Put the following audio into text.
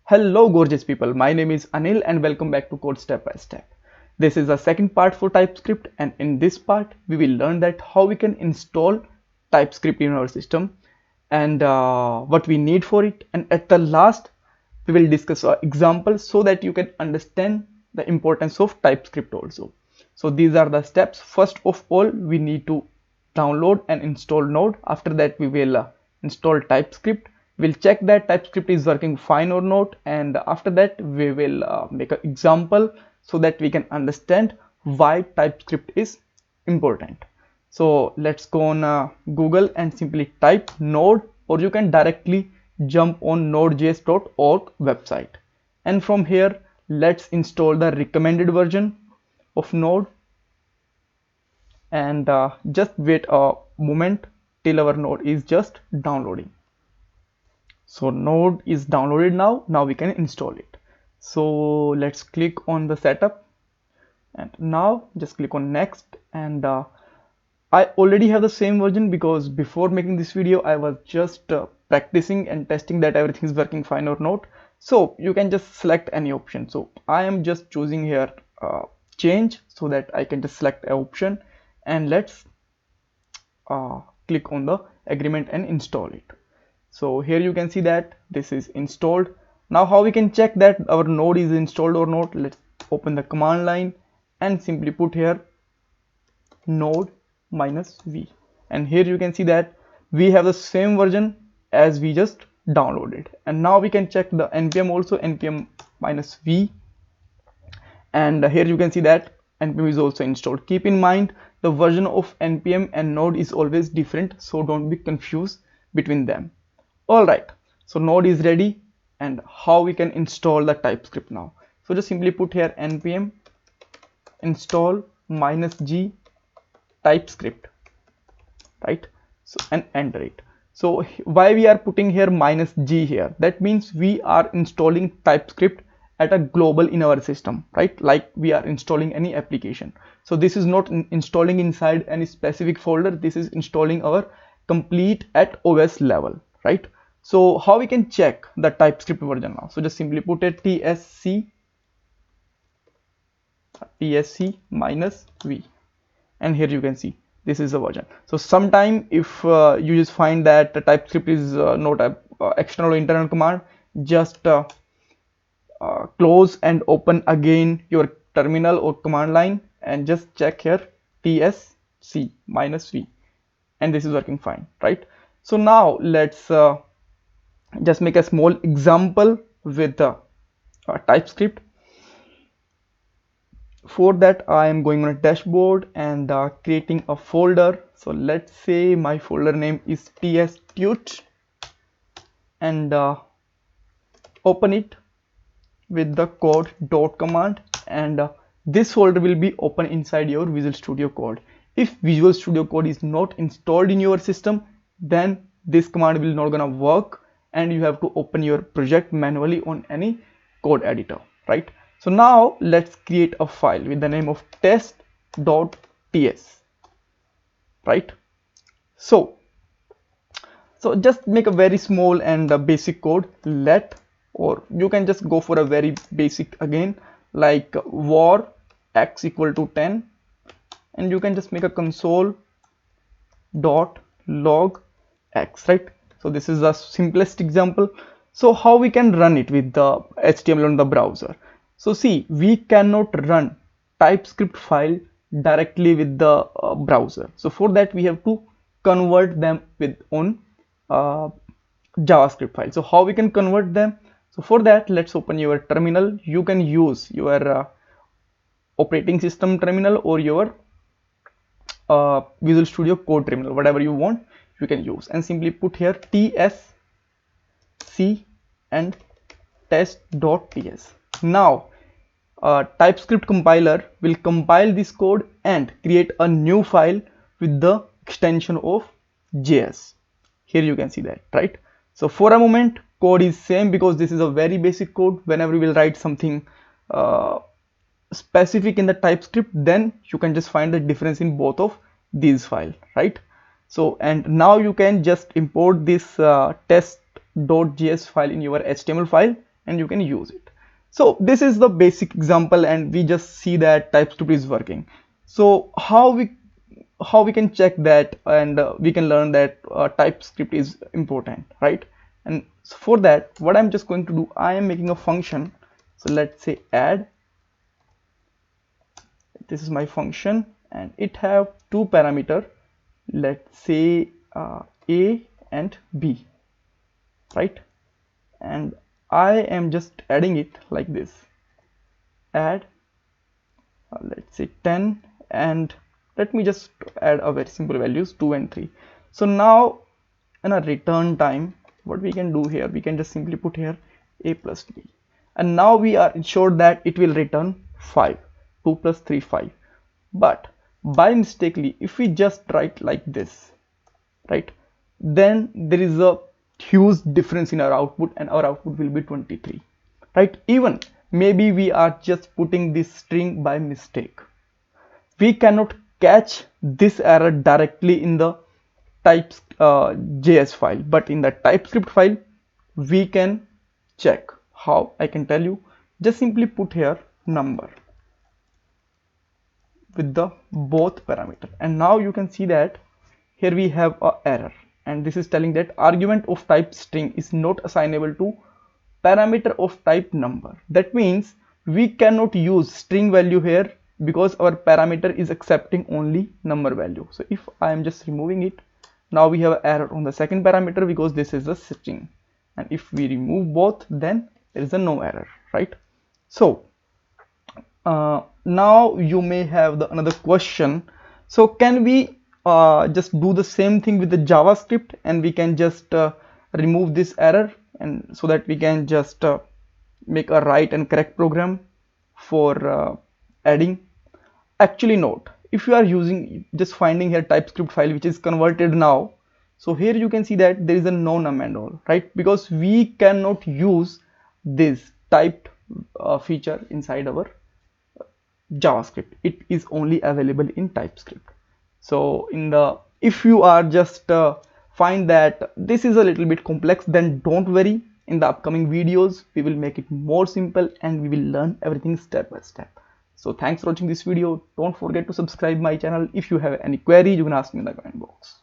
Hello gorgeous people, my name is Anil and welcome back to Code Step by Step. This is the second part for TypeScript, and in this part we will learn that how we can install TypeScript in our system and what we need for it, and at the last we will discuss an example so that you can understand the importance of TypeScript also. So these are the steps. First of all, we need to download and install Node. After that we will install TypeScript. We'll check that TypeScript is working fine or not, and after that we will make an example so that we can understand why TypeScript is important. So let's go on Google and simply type Node, or you can directly jump on nodejs.org website, and from here let's install the recommended version of Node, and just wait a moment till our Node is just downloading. So Node is downloaded now we can install it. So let's click on the setup, and now just click on next, and I already have the same version because before making this video I was just practicing and testing that everything is working fine or not. So you can just select any option. So I am just choosing here change, so that I can just select an option, and let's click on the agreement and install it. So here you can see that this is installed. Now how we can check that our Node is installed or not? Let's open the command line and simply put here node -v, and here you can see that we have the same version as we just downloaded. And now we can check the npm also, npm -v, and here you can see that npm is also installed. Keep in mind the version of npm and Node is always different, so don't be confused between them. Alright, so Node is ready, and how we can install the TypeScript now? So just simply put here npm install -g TypeScript, right? So and enter it. So why we are putting here -g here? That means we are installing TypeScript at a global in our system, right? Like we are installing any application. So this is not installing inside any specific folder, this is installing our complete at OS level, right? So how we can check the TypeScript version now? So just simply put it tsc -v, and here you can see this is the version. So sometime if you just find that the TypeScript is not a external or internal command, just close and open again your terminal or command line and just check here tsc -v, and this is working fine, right? So now let's just make a small example with the TypeScript. For that I am going on a dashboard and creating a folder. So let's say my folder name is tstut, and open it with the code dot command, and this folder will be open inside your Visual Studio Code. If Visual Studio Code is not installed in your system, then this command will not gonna work, and you have to open your project manually on any code editor, right? So now let's create a file with the name of test.ts, right? So just make a very small and basic code. Or you can just go for a very basic again, like var x equal to 10, and you can just make a console.log x, right? So this is the simplest example. So how we can run it with the HTML on the browser? So see, we cannot run TypeScript file directly with the browser. So for that we have to convert them with on JavaScript file. So how we can convert them? So for that, let's open your terminal. You can use your operating system terminal or your Visual Studio Code terminal, whatever you want you can use, and simply put here tsc and test.ts. Now TypeScript compiler will compile this code and create a new file with the extension of JS. Here you can see that, right? So for a moment code is same because this is a very basic code. Whenever we will write something specific in the TypeScript, then you can just find the difference in both of these files, right? So and now you can just import this test.js file in your HTML file and you can use it. So this is the basic example, and we just see that TypeScript is working. So how we can check that, and we can learn that TypeScript is important, right? And so for that, what I'm just going to do, I am making a function. So let's say add. This is my function, and it have two parameter. Let's say a and b, right? And I am just adding it like this. Add let's say 10, and let me just add a very simple values 2 and 3. So now in a return time, what we can do here, we can just simply put here a plus b, and now we are ensured that it will return 5. 2 plus 3 5. But by mistakenly, if we just write like this, right, then there is a huge difference in our output, and our output will be 23, right? Even maybe we are just putting this string by mistake, we cannot catch this error directly in the types JS file, but in the TypeScript file we can check. How? I can tell you, just simply put here number with the both parameter, and now you can see that here we have a error, and this is telling that argument of type string is not assignable to parameter of type number. That means we cannot use string value here because our parameter is accepting only number value. So if I am just removing it, now we have an error on the second parameter because this is a string, and if we remove both, then there is a no error, right? So now you may have another question. So can we just do the same thing with the JavaScript, and we can just remove this error, and so that we can just make a right and correct program for adding? Actually not. If you are using, just finding here TypeScript file which is converted now, so here you can see that there is a no num and all, right? Because we cannot use this typed feature inside our JavaScript. It is only available in TypeScript. So if you are just find that this is a little bit complex, then don't worry. In the upcoming videos we will make it more simple, and we will learn everything step by step. So thanks for watching this video. Don't forget to subscribe my channel. If you have any query, you can ask me in the comment box.